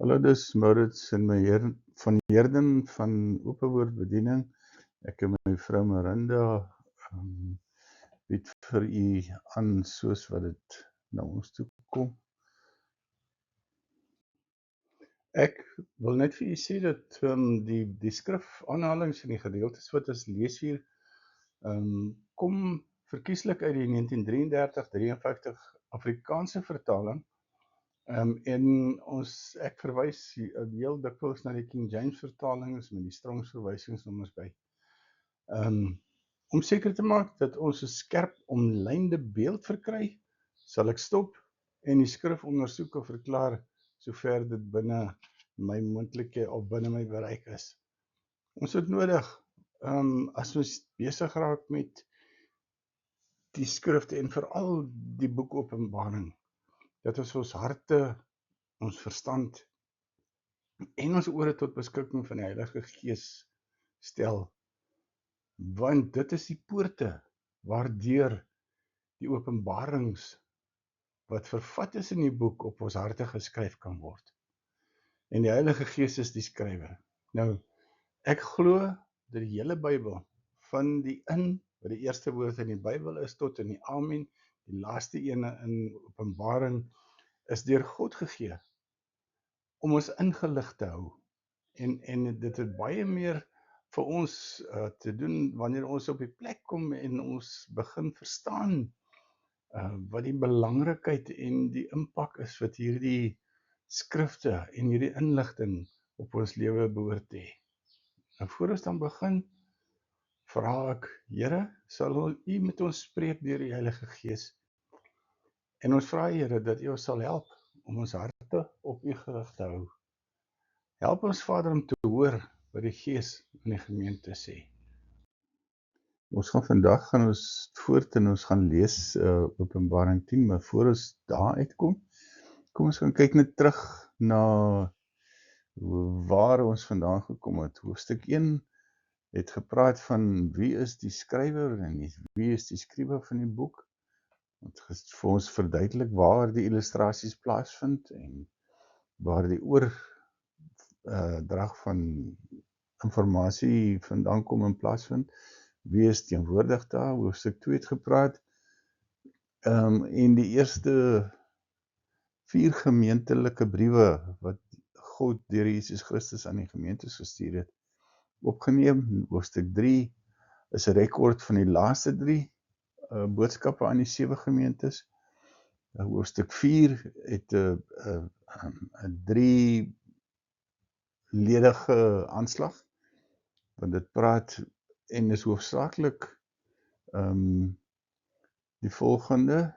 Hallo, dis Maurits en van Heerden van Ope Woord Bediening. Ek en my vrou Marinda bied vir u aan soos wat dit na ons toe kom. Ek wil net vir u sê dat die skrif aanhalings en die gedeeltes wat ons lees hier kom verkieslik uit die 1933-53 Afrikaanse vertaling. En ek verwys heel dikwels na die King James vertalings met die Strongs verwysingsnommers by. Om seker te maak dat ons 'n skerp omlynde beeld verkry, sal ek stop en die skrif ondersoek of verklaar sover dit binne my moontlikhede of binne my bereik is. Ons het nodig, as ons besig raak met die skrifte en veral die boek Openbaring, dat ons harte, ons verstand en ons ore tot beskikking van die Heilige Gees stel, want dit is die poorte waardeur die openbarings wat vervat is in die boek op ons harte geskryf kan word. En die Heilige Gees is die skrywer. Nou, ek glo dat die hele Bybel, van die wat die eerste woord in die Bybel is, tot in die Amen, die laaste ene in Openbaring, is deur God gegee om ons ingelig te hou. En dit het baie meer vir ons te doen wanneer ons op die plek kom en ons begin verstaan wat die belangrikheid en die impak is wat hierdie skrifte en hierdie inligting op ons lewe behoort te hê. En voor ons dan begin, vra ek, Here, sal U met ons spreek deur die Heilige Gees? En ons vra Here dat U ons sal help om ons harte op U gerig te hou. Help ons Vader om te hoor wat die Gees in die gemeente sê. Ons gaan voort en ons gaan lees Openbaring 10, maar voor ons daar uitkom, kom ons gaan kyk net terug na waar ons vandaan gekom het. Hoofstuk 1 het gepraat van wie is die skrywer en wie is die skrywer van die boek. Het vir ons verduidelik waar die illustrasies plaasvind en waar die oordrag van informasie vandaan kom en plaasvind. Wie is teenwoordig daar? Hoofstuk 2 het gepraat. En die eerste 4 gemeentelike briewe wat God deur Jesus Christus aan die gemeentes gestuur het, opgeneem. Hoofstuk 3 is 'n rekord van die laaste 3 boodskappe aan die 7 gemeentes. Hoofstuk 4 het 'n 3 ledige aanslag, want dit praat en is hoofsaaklik die volgende.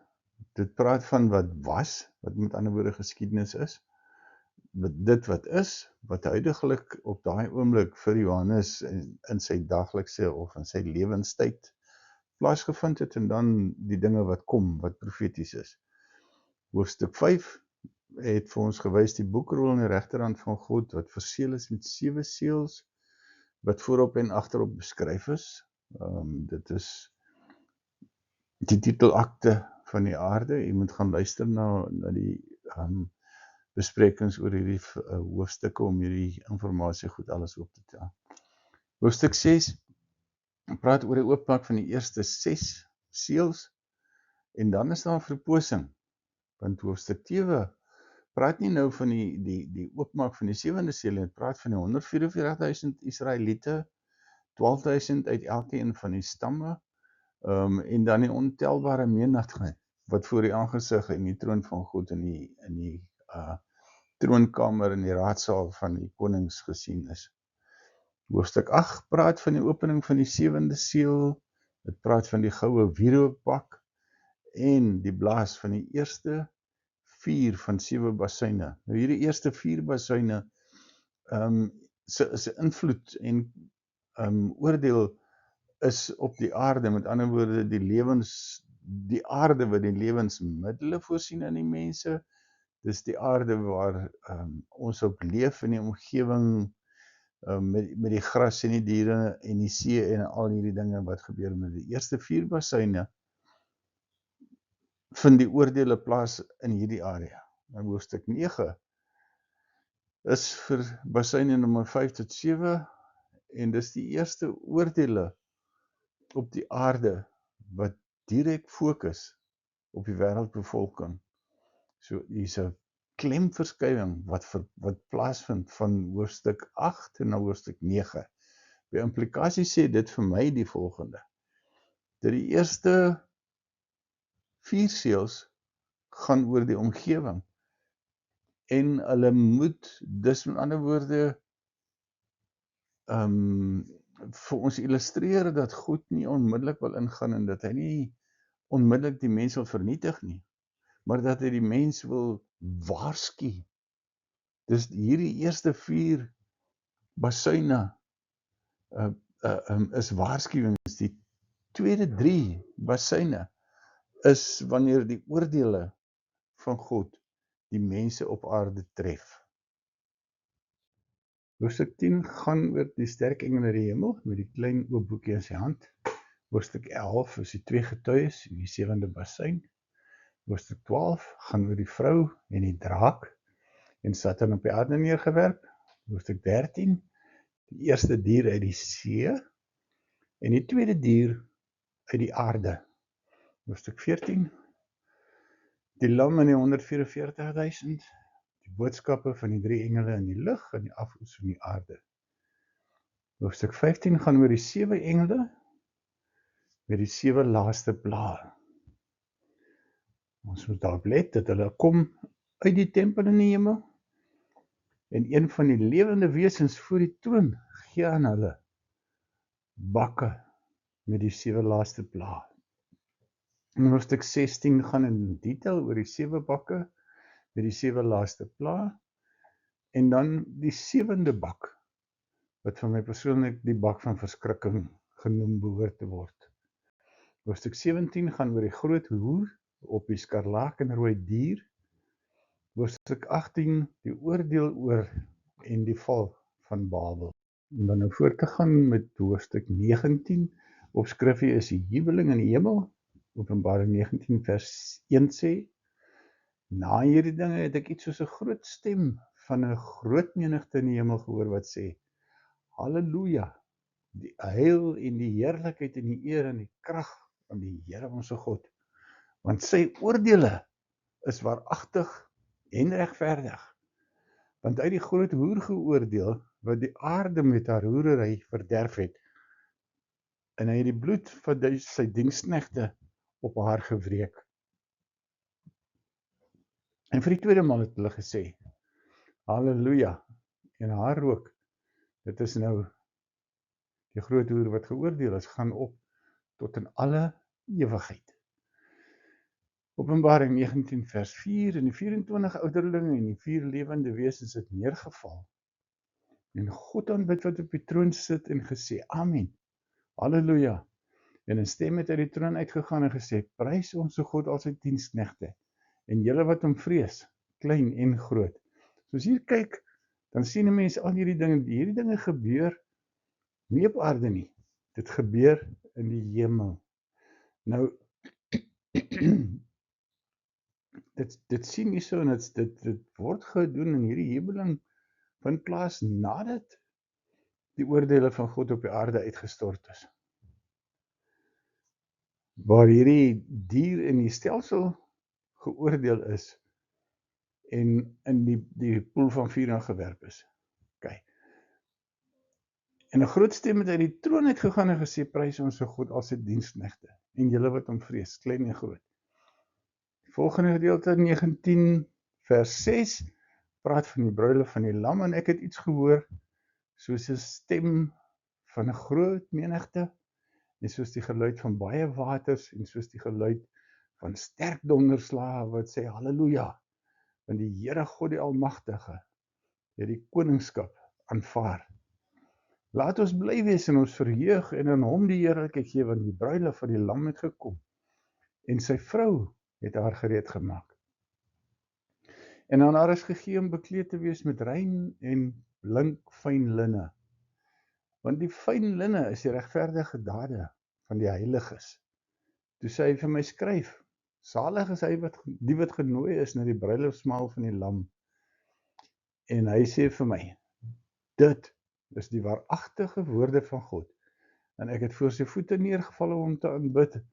Dit praat van wat was, wat met ander woorde geskiedenis is, dit wat is, wat huidiglik op daai oomblik vir Johannes in sy daglikse of in sy lewenstyd plaasgevind het, en dan die dinge wat kom, wat profeties is. Hoofstuk 5 het vir ons gewys die boekrol in die regterhand van God, wat verseël is met 7 seels, wat voorop en agterop beskryf is. Dit is die titelakte van die aarde. Jy moet gaan luister na die besprekings oor hierdie hoofstukke om hierdie informasie goed alles op te tel. Hoofstuk 6 praat oor die oopmaak van die eerste 6 seels, en dan is daar verposing, want hoofstuk 7 praat nie nou van die oopmaak van die 7de seel, het praat van die 144.000 Israeliete, 12.000 uit elkeen van die stamme, en dan die ontelbare menigte wat voor die aangesig in die troon van God in die troonkamer in die raadsaal van die konings gesien is. Hoofstuk 8 praat van die opening van die 7de seel, dit praat van die goue wierookbak en die blaas van die eerste 4 van 7 basuine. Nou hierdie eerste 4 basuine se invloed en oordeel is op die aarde, met ander woorde die aarde wat die lewensmiddele voorsien aan die mense. Dis die aarde waar ons op leef in die omgewing met die gras en die diere en die see en al hierdie dinge wat gebeur met die eerste 4 basuine, vind die oordeele plaas in hierdie area. In hoofstuk 9 is vir Basyne nommer 5 tot 7 en dis die eerste oordeele op die aarde wat direk fokus op die wêreldbevolking. So hier's 'n klemverskywing wat plaasvind van hoofstuk 8 na hoofstuk 9. By implikasie sê dit vir my die volgende: dat die eerste 4 seels gaan oor die omgewing en hulle moet dus met ander woorde vir ons illustreer dat God nie onmiddellik wil ingaan en dat hy nie onmiddellik die mens wil vernietig nie, maar dat hy die mens wil waarsku. Dus hierdie eerste 4 basyne is waarskuwings. Die tweede 3 basyne is wanneer die oordeele van God die mense op aarde tref. Hoofstuk 10 gaan oor die sterk engel in die hemel met die klein oop boekie in sy hand. Hoofstuk 11 is die 2 getuies en die 7de basyn. Hoofstuk 12 gaan oor die vrou en die draak en Satan op die aarde neergewerp. Hoofstuk 13, die eerste dier uit die see en die tweede dier uit die aarde. Hoofstuk 14, die lam en die 144.000, die boodskappe van die 3 engele in die lug en die afgoed van die aarde. Hoofstuk 15 gaan oor die 7 engele met die 7 laaste blaa. Ons moet daarop let dat hulle kom uit die tempel in die hemel en een van die lewende wesens voor die troon gee aan hulle bakke met die 7 laaste blaa. In hoofstuk 16 gaan in detail oor die 7 bakke met die 7 laaste blaa en dan die 7de bak wat vir my persoonlik die bak van verskrikking genoem behoort te word. Hoofstuk 17 gaan oor die groot hoer op die skarlakenrooi dier. Hoofstuk 18 die oordeel oor en die val van Babel. En dan nou voort te gaan met hoofstuk 19. Op skrifgie is die jubeling in die hemel. Openbaring 19 vers 1 sê: na hierdie dinge het ek iets soos 'n groot stem van 'n groot menigte in die hemel gehoor wat sê: Halleluja, die heil en die heerlikheid en die eer en die krag van die Here ons God, want sy oordeele is waaragtig en regverdig, want uit die groot hoer geoordeel wat die aarde met haar hoerery verderf het, en hy het die bloed van sy diensknegte op haar gewreek. En vir die tweede maal het hulle gesê: Halleluja, en haar rook, dit is nou die groot hoer wat geoordeel is, gaan op tot in alle ewigheid. Openbaring 19 vers 4 en die 24 ouderlinge en die 4 lewende wesens het neergeval en God aanbid wat op die troon sit en gesê: Amen, halleluja. En 'n stem het uit die troon uitgegaan en gesê: Prys ons God al sy diensknegte en julle wat hom vrees, klein en groot. Soos hier kyk, dan sien 'n mens al hierdie dinge gebeur nie op aarde nie. Dit gebeur in die hemel. Nou dit sien nie so en dit word gedoen in hierdie jubeling vind plaas nadat die oordeele van God op die aarde uitgestort is. Waar hierdie dier in die stelsel geoordeel is en in die poel van vuur gewerp is. Okay. En 'n groot stem het uit die troon uitgegaan en gesê: Prys ons God al sy diensknegte en julle wat hom vrees, klein en groot. Die volgende gedeelte 19 vers 6 praat van die bruiloft van die lam en ek het iets gehoor soos 'n stem van 'n groot menigte en soos die geluid van baie waters en soos die geluid van sterk donderslae wat sê halleluja, want die Here God die Almagtige het die koningskap aanvaar. Laat ons bly wees en ons verheug en in hom die heerlikheid gee, want die bruiloft van die lam het gekom en sy vrou het haar gereed gemaak. En aan haar is gegee om bekleed te wees met rein en blink fyn linne. Want die fyn linne is die regverdige dade van die heiliges. Toe sê hy vir my: skryf, salig is hy die wat genooi is na die bruilofsmaal van die lam. En hy sê vir my, dit is die waaragtige woorde van God. En ek het voor sy voete neergeval om hom te aanbid.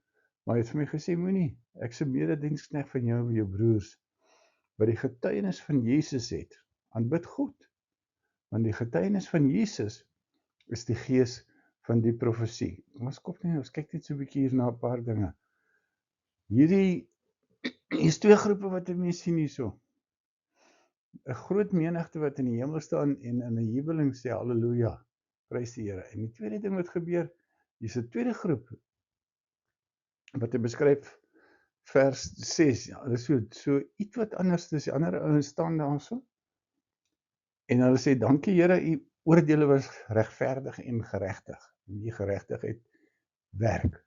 Maar hy het vir my gesê, moenie, ek is 'n medediensknegt van jou en jou broers, wat die getuienis van Jesus het. Aanbid God. Want die getuienis van Jesus is die gees van die profesie. Ons kyk net so 'n bietjie hier na 'n paar dinge. Hier is twee groepe wat 'n mens sien hierso. 'n Groot menigte wat in die hemel staan en in 'n jubeling sê halleluja, prys die Here. En die tweede ding wat gebeur, hier's 'n tweede groep wat hy beskryf vers 6. Ja, hulle so iets wat anders is. Die ander ouens staan daarso. En hulle sê dankie Here, u oordeele was regverdig en geregtig. En die geregtigheid werk.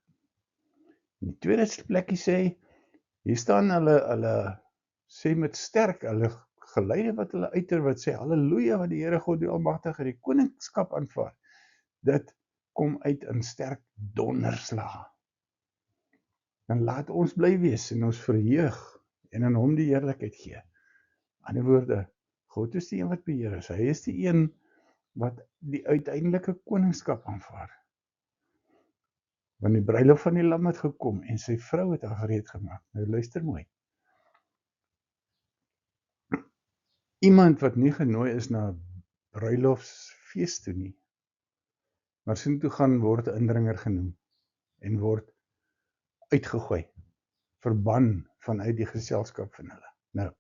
In die tweede plekkie sê, hier staan hulle sê met sterk, hulle geluide wat hulle uiter, wat sê, halleluja, wat die Here God die Almagtige die koningskap aanvaar. Dit kom uit in sterk donderslae. Dan laat ons bly wees en ons verheug en in hom die heerlikheid gee. Aan die woorde, God is die een wat beheer is. Hy is die een wat die uiteindelike koningskap aanvaar. Want die bruilof van die lam het gekom en sy vrou het haar gereed gemaak. Nou luister mooi. Iemand wat nie genooi is na bruilofsfees toe nie, maar sien toe gaan word 'n indringer genoem en word uitgegooi, verban vanuit die geselskap van hulle. Nou,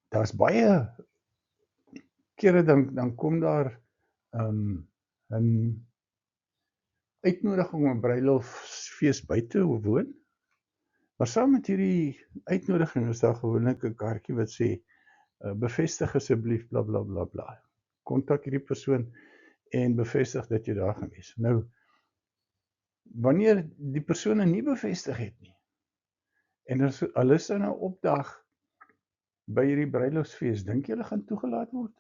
daar's baie kere dan kom daar 'n uitnodiging om 'n bruilofsfees by te woon. Maar saam met hierdie uitnodiging is daar gewoonlik 'n kaartjie wat sê, bevestig asseblief bla bla bla bla. Kontak hierdie persoon en bevestig dat jy daar gaan wees. Nou, wanneer die persone nie bevestig het nie, en hulle sou nou opdag by hierdie bruilofsfees, dink jy hulle gaan toegelaat word?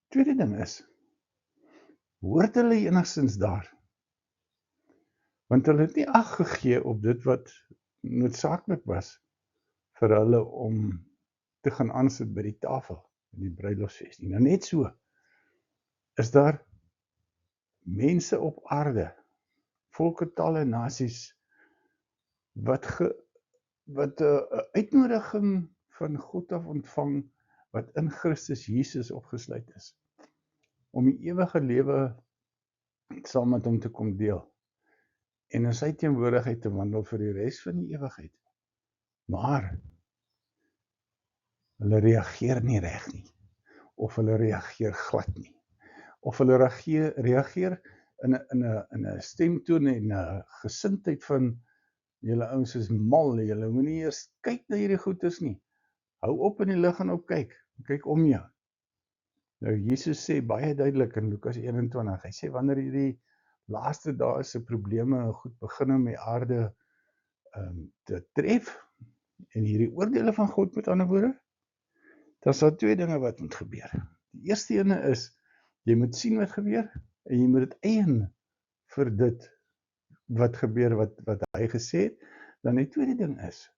Tweede ding is, hoort hulle enigstens daar? Want hulle het nie ag gegee op dit wat noodsaaklik was vir hulle om te gaan aansit by die tafel in die bruilofsfees nie. Nou net so is daar mense op aarde, volke, tale, nasies, wat 'n uitnodiging van God af ontvang, wat in Christus Jesus opgesluit is, om die ewige lewe saam met hom te kom deel, en in sy teenwoordigheid te wandel vir die res van die ewigheid. Maar hulle reageer nie reg nie, of hulle reageer glad nie, of hulle reageer in 'n stemtoon en 'n gesindheid van, julle ouens is mal, julle moenie eers kyk na hierdie goeders nie. Hou op in die lig en op kyk om jou. Nou Jesus sê baie duidelik in Lukas 21, hy sê wanneer hierdie laaste dae se probleme en goed begin om die aarde te tref, en hierdie oordeele van God met ander woorde, dan is daar twee dinge wat moet gebeur. Die eerste ene is, jy moet sien wat gebeur, en jy moet dit eien vir dit wat gebeur, wat hy gesê het. Dan die tweede ding is,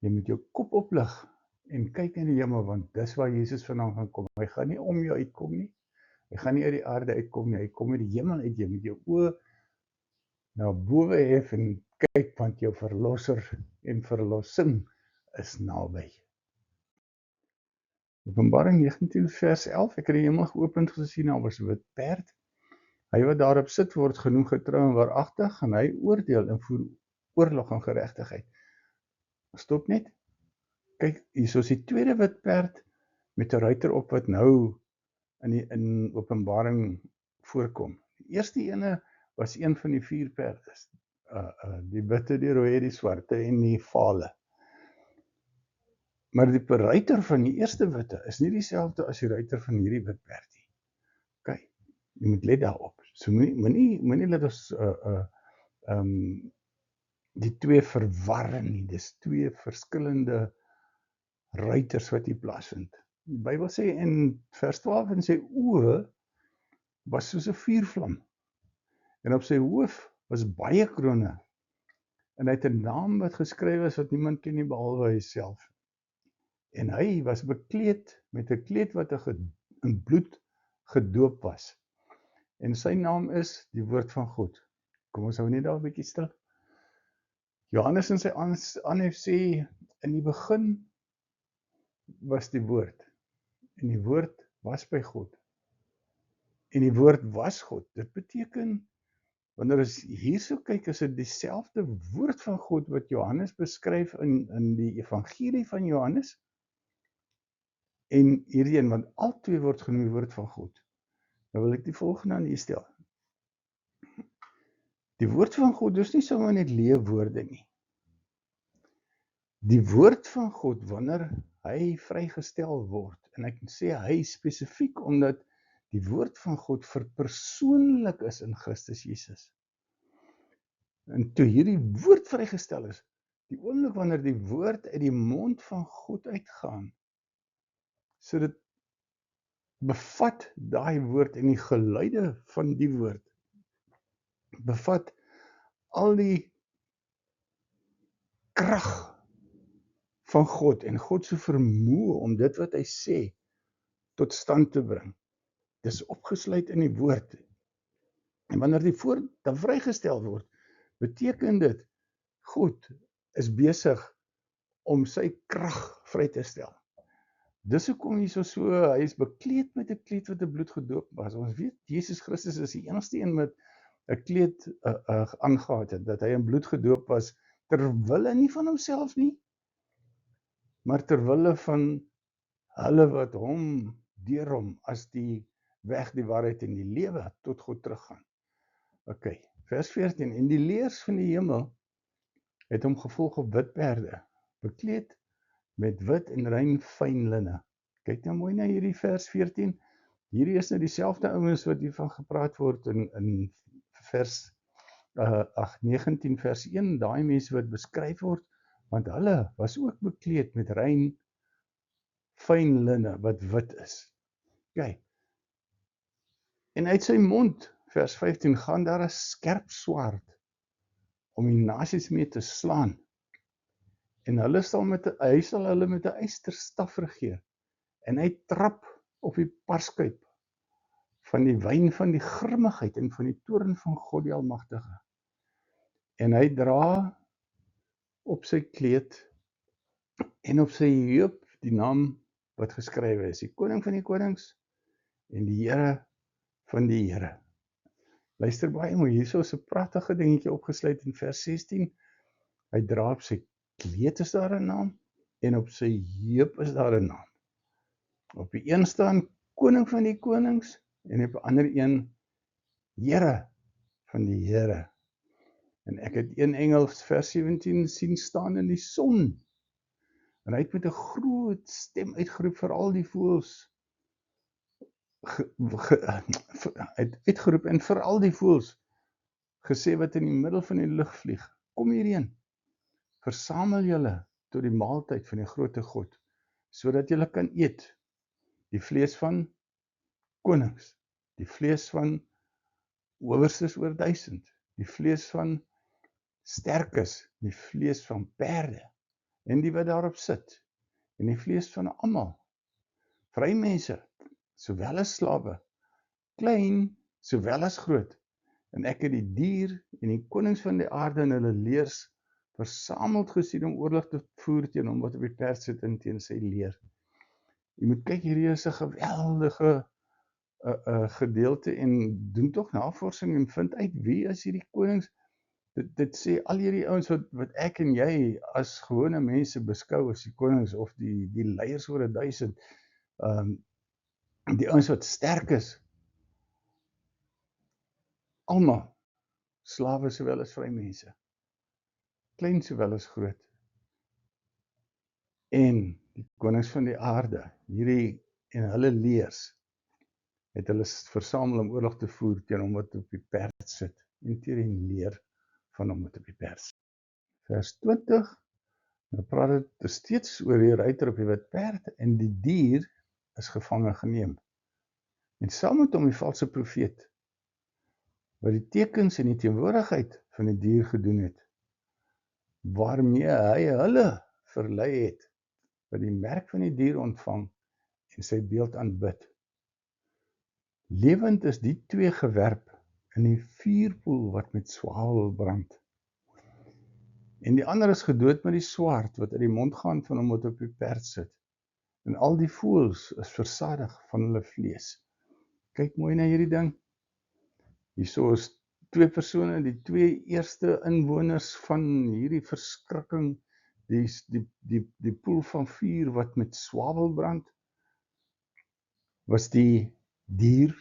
jy moet jou kop oplig en kyk in die hemel, want dis waar Jesus vandaan gaan kom. Hy gaan nie om jou uitkom nie, hy gaan nie uit die aarde uitkom nie, hy kom uit die hemel uit. Jy moet jou oë na bowe hef en kyk, want jou verlosser en verlossing is naby. Openbaring 19 vers 11, ek het die hemel geopend gesien, daar was 'n wit perd. Hy wat daarop sit word genoem getrou en waaragtig, en hy oordeel en voer oorlog en geregtigheid. Stop net. Kyk, hier is die tweede wit perd met 'n ruiter op wat nou in Openbaring voorkom. Die eerste ene was een van die 4 perdes. Die witte, die rooie, die swarte en die vale. Maar die ruiter van die eerste witte is nie dieselfde as die ruiter van hierdie wit perd nie. Kyk, jy moet let daarop. So moenie laat ons die twee verwarring nie. Dis twee verskillende ruiters wat hier plaasvind. Die Bybel sê in vers 12, en sy oë was soos 'n vuurvlam, en op sy hoof was baie krone, en hy het 'n naam wat geskryf is wat niemand ken nie behalwe hy self. En hy was bekleed met 'n kleed wat in bloed gedoop was. En sy naam is die woord van God. Kom ons hou net daar 'n bietjie stil. Johannes in sy aanhef sê, in die begin was die woord. En die woord was by God. En die woord was God. Dit beteken, wanneer ons hierso kyk, is dit dieselfde woord van God wat Johannes beskryf in die evangelie van Johannes. En hierdie een, want al twee word genoem die woord van God. Nou wil ek die volgende aan hier stel. Die woord van God is nie sommer net leefwoorde nie. Die woord van God, wanneer hy vrygestel word, en ek sê hy spesifiek omdat die woord van God verpersoonlik is in Christus Jesus. En toe hierdie woord vrygestel is, die oomblik wanneer die woord uit die mond van God uitgaan, so dit bevat daai woord en die geluide van die woord, bevat al die krag van God en God se vermoë om dit wat hy sê tot stand te bring. Dis opgesluit in die woord. En wanneer die woord dan vrygestel word, beteken dit God is besig om sy krag vry te stel. Dis hoekom hy is bekleed met 'n kleed wat in bloed gedoop was. Ons weet Jesus Christus is die enigste een met 'n kleed aangehad het, dat hy in bloed gedoop was, terwille nie van homself nie, maar terwille van hulle wat deur hom as die weg, die waarheid en die lewe tot God teruggaan. OK, vers 14. En die leers van die hemel het hom gevolg op wit perde, bekleed met wit en rein fyn linne. Kyk nou mooi na hierdie vers 14. Hierdie is nou dieselfde ouens wat hiervan gepraat word in vers 19 vers 1, daai mense wat beskryf word, want hulle was ook bekleed met rein fyn linne wat wit is. Kyk. En uit sy mond, vers 15, gaan daar 'n skerp swaard om die nasies mee te slaan. En hy sal hulle met 'n ysterstaf regeer. En hy trap op die parskuip van die wyn van die grimmigheid en van die toorn van God die Almagtige. En hy dra op sy kleed en op sy heup die naam wat geskrywe is, die koning van die konings en die Here van die Here. Luister baie mooi, hierso is 'n pragtige dingetjie opgesluit in vers 16. Hy dra op sy kleed is daar 'n naam en op sy heup is daar 'n naam. Op die een staan koning van die konings en op die ander een Here van die Here. En ek het een engel vers 17 sien staan in die son. En hy het met 'n groot stem uitgeroep vir al die voëls. Uitgeroep en vir al die voëls gesê wat in die middel van die lug vlieg. Kom hierheen. Versamel julle tot die maaltyd van die grote God, sodat julle kan eet die vlees van konings, die vlees van owerstes oor 1000, die vlees van sterkes, die vlees van perde, en die wat daarop sit, en die vlees van almal, vry mense, sowel as slawe, klein, sowel as groot, en ek het die dier en die konings van die aarde en hulle leers versameld gesien om oorlog te voer teen hom wat op die perd sit en teen sy leer. Jy moet kyk, hierdie is 'n geweldige gedeelte en doen tog navorsing en vind uit wie is hierdie konings. Dit sê al hierdie ouens wat ek en jy as gewone mense beskou as die konings of die leiers oor 1000, die ouens wat sterk is, almal slawe sowel as vry mense, klein sowel as groot. En die konings van die aarde, hierdie en hulle leers, het hulle versamel om oorlog te voer teen hom wat op die perd sit en teen die leer van hom wat op die perd sit. Vers 20, nou praat dit steeds oor die ruiter op die wit perd en die dier is gevange geneem. En saam met hom die valse profeet, wat die tekens en die teenwoordigheid van die dier gedoen het, waarmee hy hulle verlei het wat die merk van die dier ontvang en sy beeld aanbid. Lewend is die twee gewerp in die vuurpoel wat met swavel brand. En die ander is gedood met die swaard wat uit die mond gaan van hom wat op die perd sit. En al die voëls is versadig van hulle vlees. Kyk mooi na hierdie ding. Hierso is twee persone, die twee eerste inwoners van hierdie verskrikking, die poel van vuur wat met swavel brand, was die dier,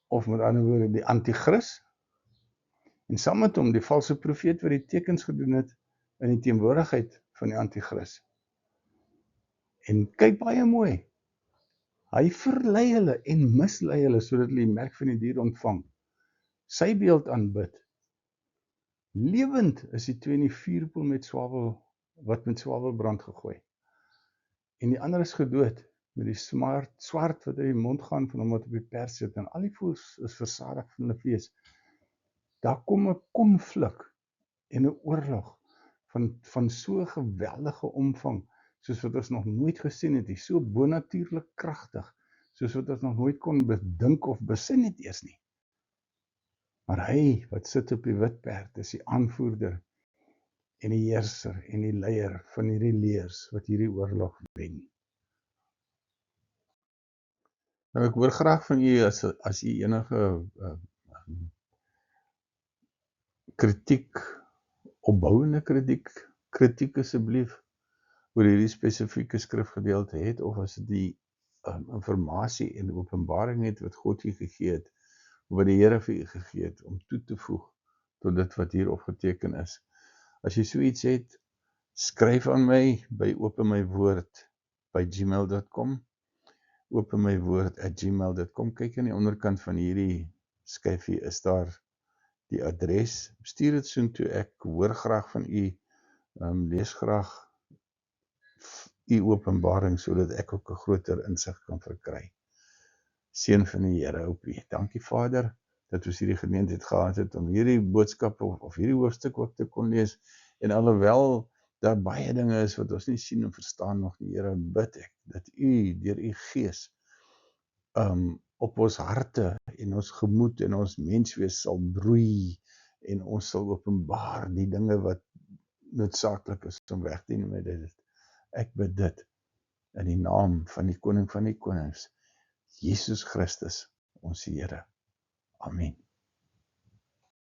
of met ander woorde die antichrist, en saam met hom die valse profeet wat die tekens gedoen het in die teenwoordigheid van die antichrist. En kyk baie mooi, hy verlei hulle en mislei hulle sodat hulle die merk van die dier ontvang, sy beeld aanbid. Lewend is die twee in die vuurpoel met swavel, wat met swavelbrand gegooi. En die ander is gedood met die swaard wat uit die mond gaan van hom wat op die perd sit, en al die voëls is versadig van hulle vlees. Daar kom 'n konflik en 'n oorlog van so geweldige omvang, soos wat ons nog nooit gesien het, so bonatuurlik kragtig, soos wat ons nog nooit kon bedink of besin het eers nie. Maar hy wat sit op die wit perd is die aanvoerder en die heerser en die leier van hierdie leers wat hierdie oorlog wen. Nou ek hoor graag van u as u enige kritiek, opbouende kritiek asseblief oor hierdie spesifieke skrifgedeelte het, of as dit die informasie en openbaring het wat God u gegee het, wat die Here vir u gegee het, om toe te voeg tot dit wat hier opgeteken is. As jy so iets het, skryf aan my by openmywoord@gmail.com, openmywoord@gmail.com. Kyk aan die onderkant van hierdie skyfie is daar die adres. Stuur dit soontoe, ek hoor graag van u, lees graag u openbaring, sodat ek ook 'n groter insig kan verkry. Seën van die Here op u. Dankie Vader, dat ons hierdie geleentheid gehad het om hierdie boodskap of hierdie hoofstuk ook te kon lees, en alhoewel daar baie dinge is wat ons nie sien en verstaan nog nie, Here, bid ek, dat u, deur u Gees, op ons harte en ons gemoed en ons menswees sal broei, en ons sal openbaar die dinge wat noodsaaklik is om weg te neem met dit. Ek bid dit in die naam van die Koning van die Konings, Jesus Christus, ons Here. Amen.